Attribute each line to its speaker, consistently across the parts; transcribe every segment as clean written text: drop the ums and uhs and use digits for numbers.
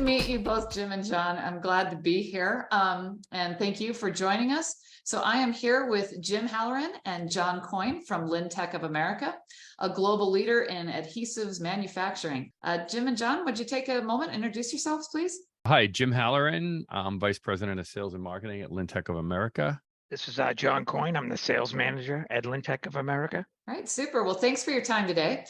Speaker 1: meet you both, Jim and John. I'm glad to be here. And thank you for joining us. So I am here with Jim Halloran and John Coyne from Lintech of America, a global leader in adhesives manufacturing. Jim and John, would you take a moment and introduce yourselves, please?
Speaker 2: Hi, Jim Halloran. I'm Vice President of Sales and Marketing at Lintech of America.
Speaker 3: This is John Coyne. I'm the sales manager at Lintech of America.
Speaker 1: All right, super. Well, thanks for your time today.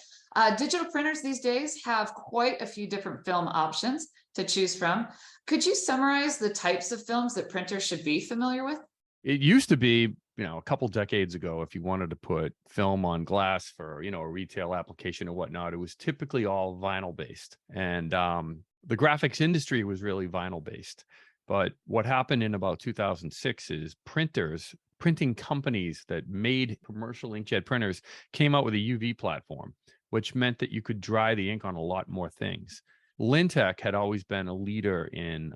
Speaker 1: Digital printers these days have quite a few different film options to choose from. Could you summarize the types of films that printers should be familiar with?
Speaker 2: It used to be, a couple decades ago, if you wanted to put film on glass for, a retail application or whatnot, it was typically all vinyl based. And the graphics industry was really vinyl based. But what happened in about 2006 is printing companies that made commercial inkjet printers came out with a UV platform, which meant that you could dry the ink on a lot more things. Lintech had always been a leader in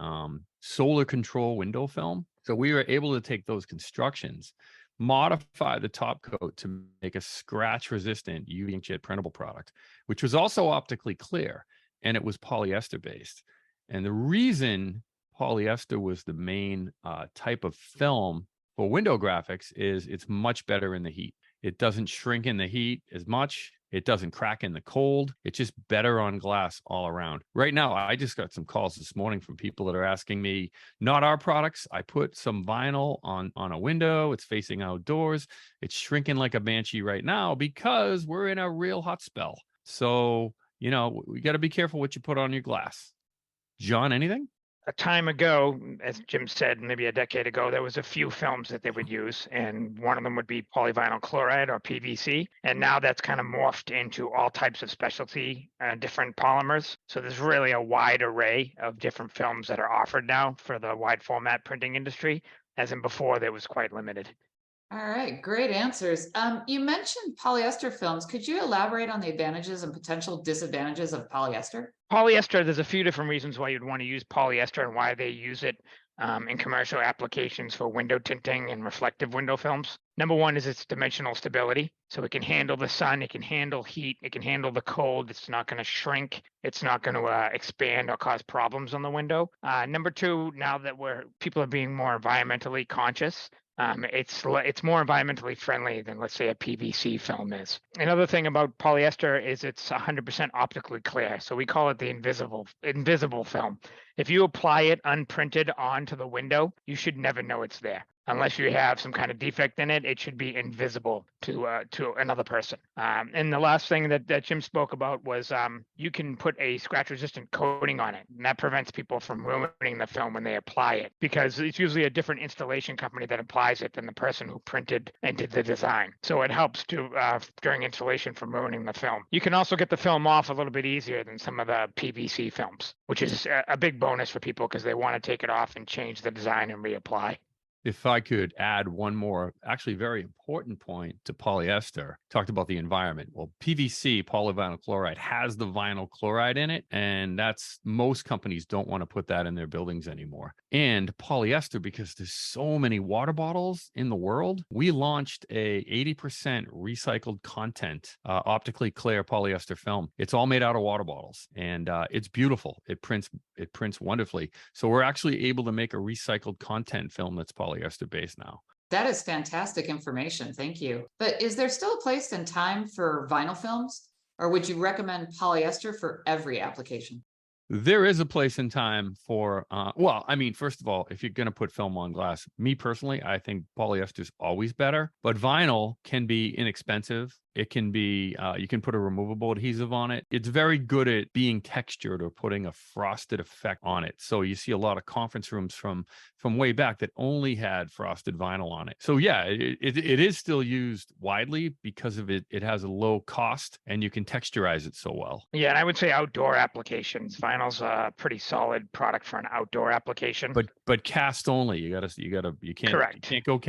Speaker 2: solar control window film. So we were able to take those constructions, modify the top coat to make a scratch resistant UV inkjet printable product, which was also optically clear, and it was polyester based. And the reason polyester was the main type of film for window graphics is it's much better in the heat. It doesn't shrink in the heat as much. It doesn't crack in the cold. It's just better on glass all around. Right now, I just got some calls this morning from people that are asking me, not our products. I put some vinyl on a window. It's facing outdoors. It's shrinking like a banshee right now because we're in a real hot spell. So, we got to be careful what you put on your glass. John, anything?
Speaker 3: A time ago, as Jim said, maybe a decade ago, there was a few films that they would use, and one of them would be polyvinyl chloride or PVC. And now that's kind of morphed into all types of specialty, different polymers. So there's really a wide array of different films that are offered now for the wide format printing industry, as in before, there was quite limited.
Speaker 1: All right, great answers. You mentioned polyester films. Could you elaborate on the advantages and potential disadvantages of polyester?
Speaker 3: Polyester, there's a few different reasons why you'd want to use polyester and why they use it in commercial applications for window tinting and reflective window films. Number one is its dimensional stability. So it can handle the sun, it can handle heat, it can handle the cold. It's not going to shrink. It's not going to expand or cause problems on the window. Number two, now that people are being more environmentally conscious, it's more environmentally friendly than, let's say, a PVC film is. Another thing about polyester is it's 100% optically clear. So we call it the invisible film. If you apply it unprinted onto the window, you should never know it's there. Unless you have some kind of defect in it, it should be invisible to another person. And the last thing that Jim spoke about was you can put a scratch-resistant coating on it, and that prevents people from ruining the film when they apply it, because it's usually a different installation company that applies it than the person who printed and did the design. So it helps during installation from ruining the film. You can also get the film off a little bit easier than some of the PVC films, which is a big bonus for people because they want to take it off and change the design and reapply.
Speaker 2: If I could add one more, actually very important point to polyester, talked about the environment. Well, PVC, polyvinyl chloride, has the vinyl chloride in it, and most companies don't want to put that in their buildings anymore. And polyester, because there's so many water bottles in the world, we launched a 80% recycled content, optically clear polyester film. It's all made out of water bottles, and it's beautiful. It prints wonderfully. So we're actually able to make a recycled content film that's polyester based now.
Speaker 1: That is fantastic information. Thank you. But is there still a place and time for vinyl films, or would you recommend polyester for every application?
Speaker 2: There is a place and time for, first of all, if you're going to put film on glass, me personally, I think polyester is always better, but vinyl can be inexpensive. It can be, you can put a removable adhesive on it. It's very good at being textured or putting a frosted effect on it. So you see a lot of conference rooms from way back that only had frosted vinyl on it. So yeah, it is still used widely because of it. It has a low cost and you can texturize it so well.
Speaker 3: Yeah, and I would say outdoor applications. Vinyl's a pretty solid product for an outdoor application.
Speaker 2: But cast only. You can't
Speaker 3: Correct.
Speaker 2: You can't go